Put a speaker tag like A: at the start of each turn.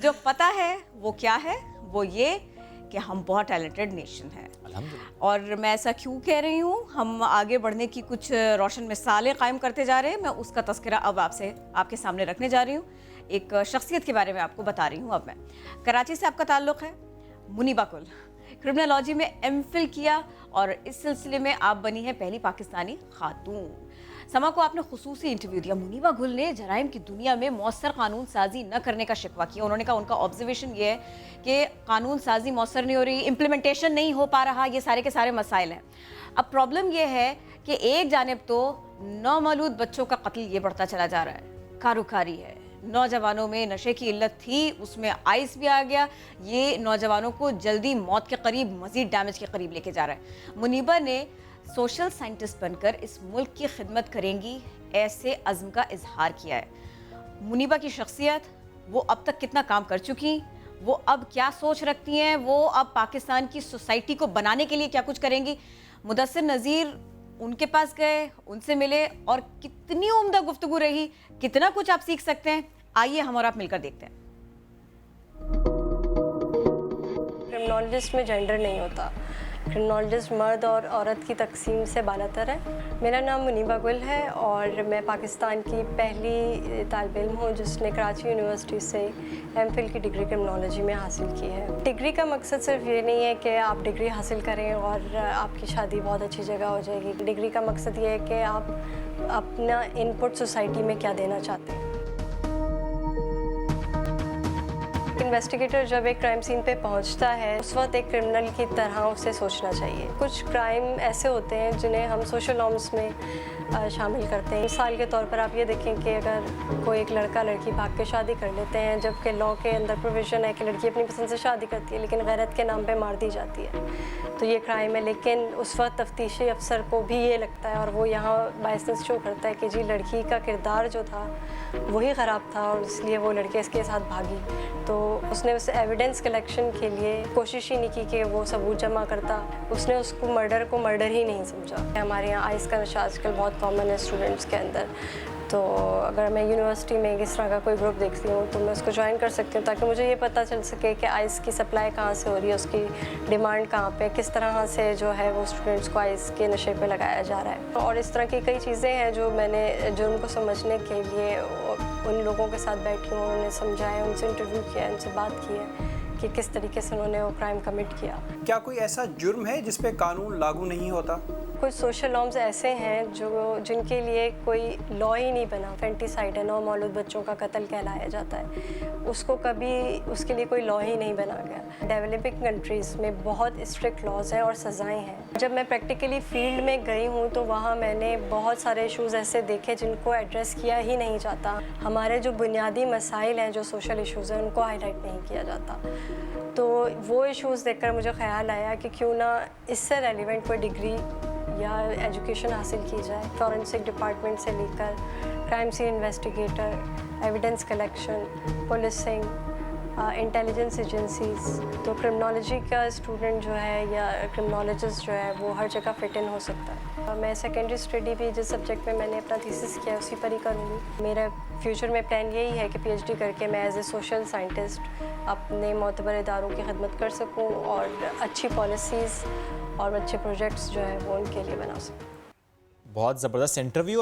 A: جو پتہ ہے وہ کیا ہے، وہ یہ کہ ہم بہت ٹیلنٹڈ نیشن ہیں، اور میں ایسا کیوں کہہ رہی ہوں، ہم آگے بڑھنے کی کچھ روشن مثالیں قائم کرتے جا رہے ہیں. میں اس کا تذکرہ اب آپ کے سامنے رکھنے جا رہی ہوں. ایک شخصیت کے بارے میں آپ کو بتا رہی ہوں. اب میں کراچی سے آپ کا تعلق ہے. منیبہ گل کرمنالوجی میں ایم فل کیا اور اس سلسلے میں آپ بنی ہیں پہلی پاکستانی خاتون. سما کو آپ نے خصوصی انٹرویو دیا. منیبہ گل نے جرائم کی دنیا میں مؤثر قانون سازی نہ کرنے کا شکوہ کیا. انہوں نے کہا ان کا آبزرویشن یہ ہے کہ قانون سازی مؤثر نہیں ہو رہی، امپلیمنٹیشن نہیں ہو پا رہا، یہ سارے کے سارے مسائل ہیں. اب پرابلم یہ ہے کہ ایک جانب تو نومولود بچوں کا قتل یہ بڑھتا چلا جا رہا ہے، کاروکاری ہے، نوجوانوں میں نشے کی علت تھی، اس میں آئس بھی آ گیا، یہ نوجوانوں کو جلدی موت کے قریب، مزید ڈیمیج کے قریب لے کے جا رہا ہے. منیبہ نے سوشل سائنٹسٹ بن کر اس ملک کی خدمت کریں گی ایسے عزم کا اظہار کیا ہے. منیبہ کی شخصیت، وہ اب تک کتنا کام کر چکی، وہ اب کیا سوچ رکھتی ہیں، وہ اب پاکستان کی سوسائٹی کو بنانے کے لیے کیا کچھ کریں گی. مدثر نذیر ان کے پاس گئے، ان سے ملے، اور کتنی عمدہ گفتگو رہی، کتنا کچھ آپ سیکھ سکتے ہیں. آئیے ہم اور آپ مل کر دیکھتے ہیں.
B: کرمنالوجسٹ میں جینڈر نہیں ہوتا. کرمنالوجسٹ مرد اور عورت کی تقسیم سے بالاتر ہے. میرا نام منیبہ گل ہے اور میں پاکستان کی پہلی طالب علم ہوں جس نے کراچی یونیورسٹی سے ایم فل کی ڈگری کرمنالوجی میں حاصل کی ہے. ڈگری کا مقصد صرف یہ نہیں ہے کہ آپ ڈگری حاصل کریں اور آپ کی شادی بہت اچھی جگہ ہو جائے گی. ڈگری کا مقصد یہ ہے کہ آپ اپنا ان پٹ سوسائٹی میں کیا دینا چاہتے ہیں. انویسٹیگیٹر جب ایک کرائم سین پہ پہنچتا ہے اس وقت ایک کرمنل کی طرح اسے سوچنا چاہیے. کچھ کرائم ایسے ہوتے ہیں جنہیں ہم سوشل نارمز میں شامل کرتے ہیں. مثال کے طور پر آپ یہ دیکھیں کہ اگر کوئی ایک لڑکا لڑکی بھاگ کے شادی کر لیتے ہیں، جبکہ لاء کے اندر پروویژن ہے کہ لڑکی اپنی پسند سے شادی کرتی ہے لیکن غیرت کے نام پہ مار دی جاتی ہے، تو یہ کرائم ہے. لیکن اس وقت تفتیشی افسر کو بھی یہ لگتا ہے اور وہ یہاں بائسنس شو کرتا ہے کہ جی لڑکی کا کردار جو تھا وہی خراب تھا اور اس لیے وہ لڑکے اس کے ساتھ بھاگی. تو اس نے اس ایویڈنس کلیکشن کے لیے کوشش ہی نہیں کی کہ وہ ثبوت جمع کرتا. اس نے اس کو مرڈر ہی نہیں سمجھا. ہمارے یہاں آئس کا نشہ آج کل بہت کامن ہے اسٹوڈنٹس کے اندر. تو اگر میں یونیورسٹی میں اس طرح کا کوئی گروپ دیکھتی ہوں تو میں اس کو جوائن کر سکتی ہوں تاکہ مجھے یہ پتہ چل سکے کہ آئس کی سپلائی کہاں سے ہو رہی ہے، اس کی ڈیمانڈ کہاں پہ، کس طرح سے جو ہے وہ اسٹوڈنٹس کو آئس کے نشے پہ لگایا جا رہا ہے. اور اس طرح کی کئی چیزیں ہیں جو میں نے جرم کو سمجھنے کے لیے ان لوگوں کے ساتھ بیٹھی ہوں، انہوں نے سمجھایا، ان سے انٹرویو کیا، ان سے بات کی ہے کہ کس طریقے سے انہوں نے وہ کرائم کمٹ کیا.
C: کیا کوئی ایسا جرم ہے جس پہ قانون لاگو نہیں ہوتا؟
B: کچھ سوشل نارمز ایسے ہیں جن کے لیے کوئی لاء ہی نہیں بنا. فینٹیسائڈ ہے، نومولود بچوں کا قتل کہلایا جاتا ہے، اس کو کبھی اس کے لیے کوئی لاء ہی نہیں بنا گیا. ڈیولپنگ کنٹریز میں بہت اسٹرکٹ لاز ہیں اور سزائیں ہیں. جب میں پریکٹیکلی فیلڈ میں گئی ہوں تو وہاں میں نے بہت سارے ایشوز ایسے دیکھے جن کو ایڈریس کیا ہی نہیں جاتا. ہمارے جو بنیادی مسائل ہیں، جو سوشل ایشوز ہیں، ان کو ہائی لائٹ نہیں کیا جاتا. تو وہ ایشوز دیکھ کر مجھے خیال آیا کہ کیوں نہ اس سے ریلیونٹ کوئی ڈگری یا ایجوکیشن حاصل کی جائے. فورنسک ڈپارٹمنٹ سے لے کر crime scene investigator, evidence collection, policing, intelligence agencies. تو کرمنالوجی کا اسٹوڈنٹ جو ہے یا کرمنالوجسٹ جو ہے وہ ہر جگہ فٹ ان ہو سکتا ہے. میں سیکنڈری اسٹڈی بھی جس سبجیکٹ میں نے اپنا تھیسس کیا اسی پر ہی کروں گی. میرا فیوچر میں پلان یہی ہے کہ پی ایچ ڈی کر کے میں ایز اے سوشل سائنٹسٹ اپنے معتبر اداروں کی خدمت کر سکوں اور اچھی پالیسیز اور اچھے پروجیکٹس جو ہے وہ ان کے لیے بنا سکوں.
D: بہت زبردست انٹرویو.